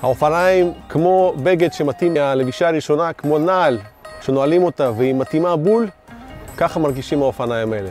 האופניים כמו בגד שמתאים ללבישה הראשונה, כמו נעל שנועלים אותה והיא מתאימה בול, ככה מרגישים האופניים האלה.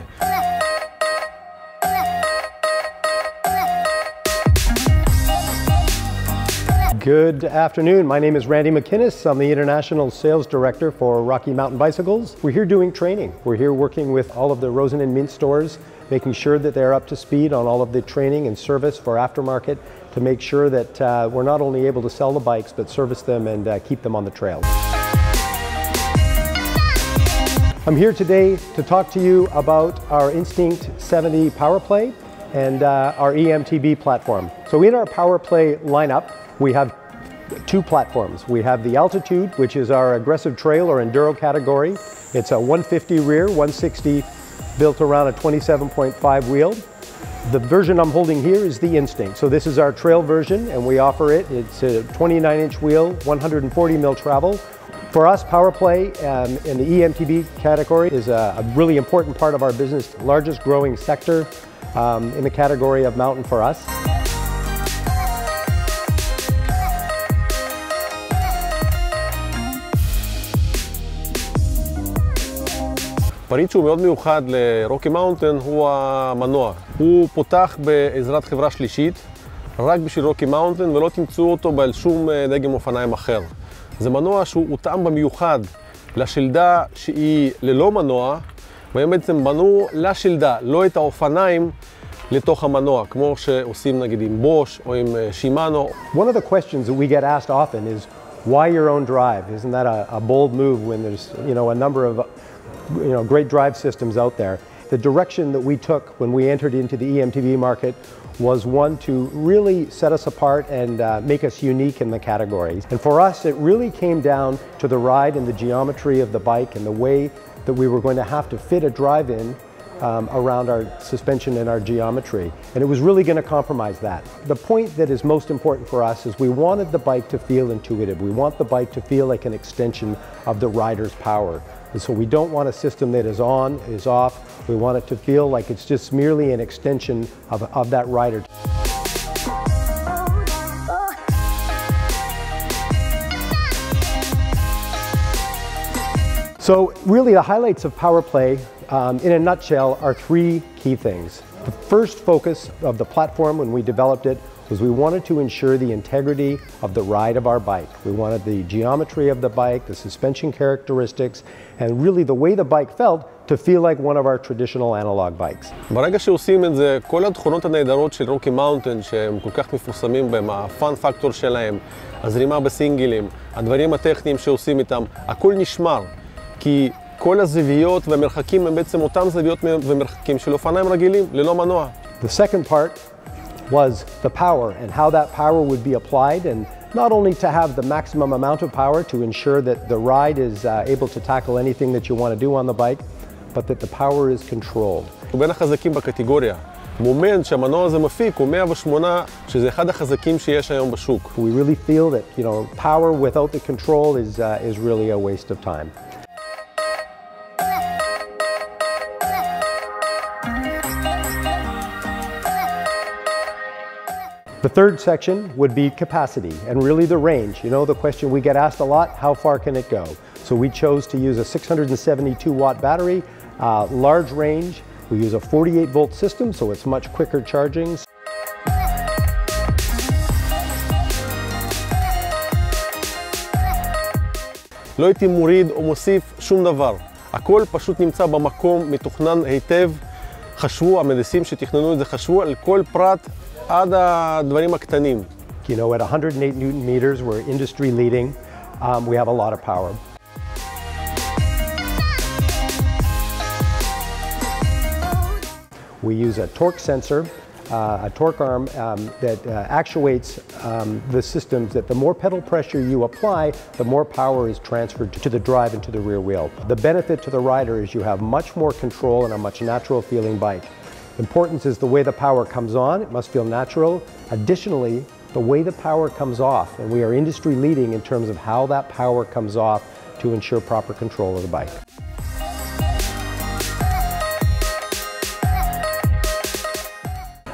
Good afternoon. My name is Randy McInnes. I'm the International Sales Director for Rocky Mountain Bicycles. We're here doing training. We're here working with all of the Rosen and Mint stores, making sure that they're up to speed on all of the training and service for aftermarket to make sure that we're not only able to sell the bikes, but service them and keep them on the trails. I'm here today to talk to you about our Instinct 70 PowerPlay and our EMTB platform. So in our PowerPlay lineup, we have two platforms. We have the Altitude, which is our aggressive trail or enduro category. It's a 150 rear, 160 built around a 27.5 wheel. The version I'm holding here is the Instinct. So this is our trail version and we offer it. It's a 29-inch wheel, 140 mil travel. For us, PowerPlay in the EMTB category is a really important part of our business, largest growing sector in the category of mountain for us. פריט שהוא מאוד מיוחד לרוקי מאונטן הוא המנוע. הוא פותח בעזרת חברה שלישית, רק בשביל רוקי מאונטן, ולא תמצאו אותו בשום דגם אופניים אחר. זה מנוע שהוא הותאם במיוחד לשלדה שהיא ללא מנוע, והם בעצם בנו לשלדה, לא את האופניים לתוך המנוע, כמו שעושים נגיד עם בוש או עם שימאנו. One of the questions that we get asked often is, why your own drive? Isn't that a bold move when there's, a number of great drive systems out there? The direction that we took when we entered into the EMTB market was one to really set us apart and make us unique in the category. And for us, it really came down to the ride and the geometry of the bike and the way that we were going to have to fit a drive-in around our suspension and our geometry. And it was really going to compromise that. The point that is most important for us is we wanted the bike to feel intuitive. We want the bike to feel like an extension of the rider's power. And so we don't want a system that is on, is off. We want it to feel like it's just merely an extension of that rider. So really the highlights of PowerPlay in a nutshell are three key things. The first focus of the platform when we developed it was we wanted to ensure the integrity of the ride of our bike. We wanted the geometry of the bike, the suspension characteristics, and really the way the bike felt to feel like one of our traditional analog bikes. ברגע שעושים את זה, כל התכונות הנהדרות של רוקי מאונטן שהם כל כך מפורסמים בהם, הפאן פקטור שלהם, הזרימה בסינגלים, הדברים הטכניים שעושים איתם, הכל נשמר. כי כל הזוויות והמרחקים הם בעצם אותם זוויות ומרחקים של אופניים רגילים, ללא מנוע. The second part was the power and how that power would be applied, and not only to have the maximum amount of power to ensure that the ride is able to tackle anything that you want to do on the bike, but that the power is controlled. הוא בין החזקים בקטגוריה. מומנט שהמנוע הזה מפיק הוא 108, שזה אחד החזקים שיש היום בשוק. We really feel that, power without the control is really a waste of time. The third section would be capacity and really the range. The question we get asked a lot, how far can it go? So we chose to use a 672 watt battery, large range. We use a 48 volt system, so it's much quicker charging. לא הייתי מוריד או מוסיף שום דבר. הכל פשוט נמצא במקום, מתוכנן היטב. חשבו, המהנדסים שתכננו את זה חשבו על כל פרט עד הדברים הקטנים. At 108 Newton meters, we're industry leading. We have a lot of power. We use a torque sensor, a torque arm that actuates the systems that the more pedal pressure you apply, the more power is transferred to the drive and to the rear wheel. The benefit to the rider is you have much more control and a much natural feeling bike. Importance is the way the power comes on, it must feel natural. Additionally, the way the power comes off, and we are industry leading in terms of how that power comes off to ensure proper control of the bike.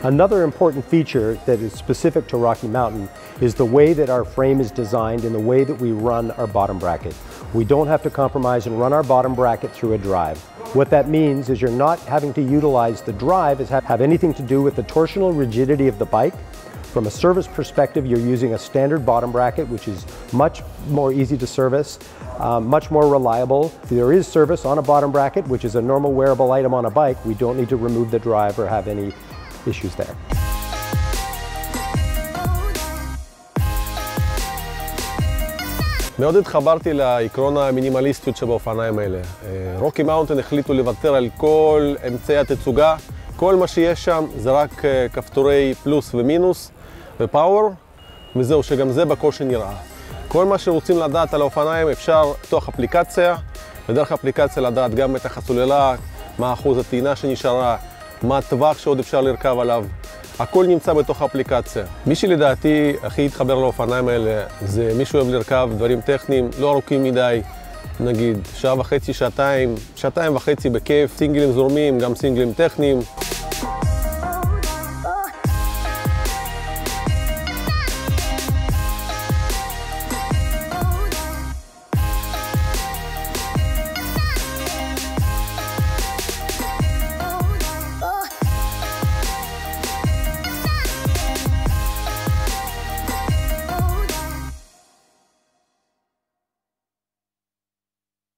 Another important feature that is specific to Rocky Mountain is the way that our frame is designed and the way that we run our bottom bracket. We don't have to compromise and run our bottom bracket through a drive. What that means is you're not having to utilize the drive as have anything to do with the torsional rigidity of the bike. From a service perspective, you're using a standard bottom bracket, which is much more easy to service, much more reliable. There is service on a bottom bracket, which is a normal wearable item on a bike. We don't need to remove the drive or have any issues there. מאוד התחברתי לעקרון המינימליסטיות שבאופניים האלה. רוקי מאונטן החליטו לוותר על כל אמצעי התצוגה. כל מה שיש שם זה רק כפתורי פלוס ומינוס ופאוור, וזהו, שגם זה בקושי נראה. כל מה שרוצים לדעת על האופניים אפשר תוך אפליקציה, ודרך אפליקציה לדעת גם את הסוללה, מה אחוז הטעינה שנשארה, מה הטווח שעוד אפשר לרכב עליו. הכל נמצא בתוך האפליקציה. מי שלדעתי הכי התחבר לאופניים האלה זה מי שאוהב לרכב דברים טכניים לא ארוכים מדי, נגיד שעה וחצי, שעתיים וחצי בכיף, סינגלים זורמים, גם סינגלים טכניים.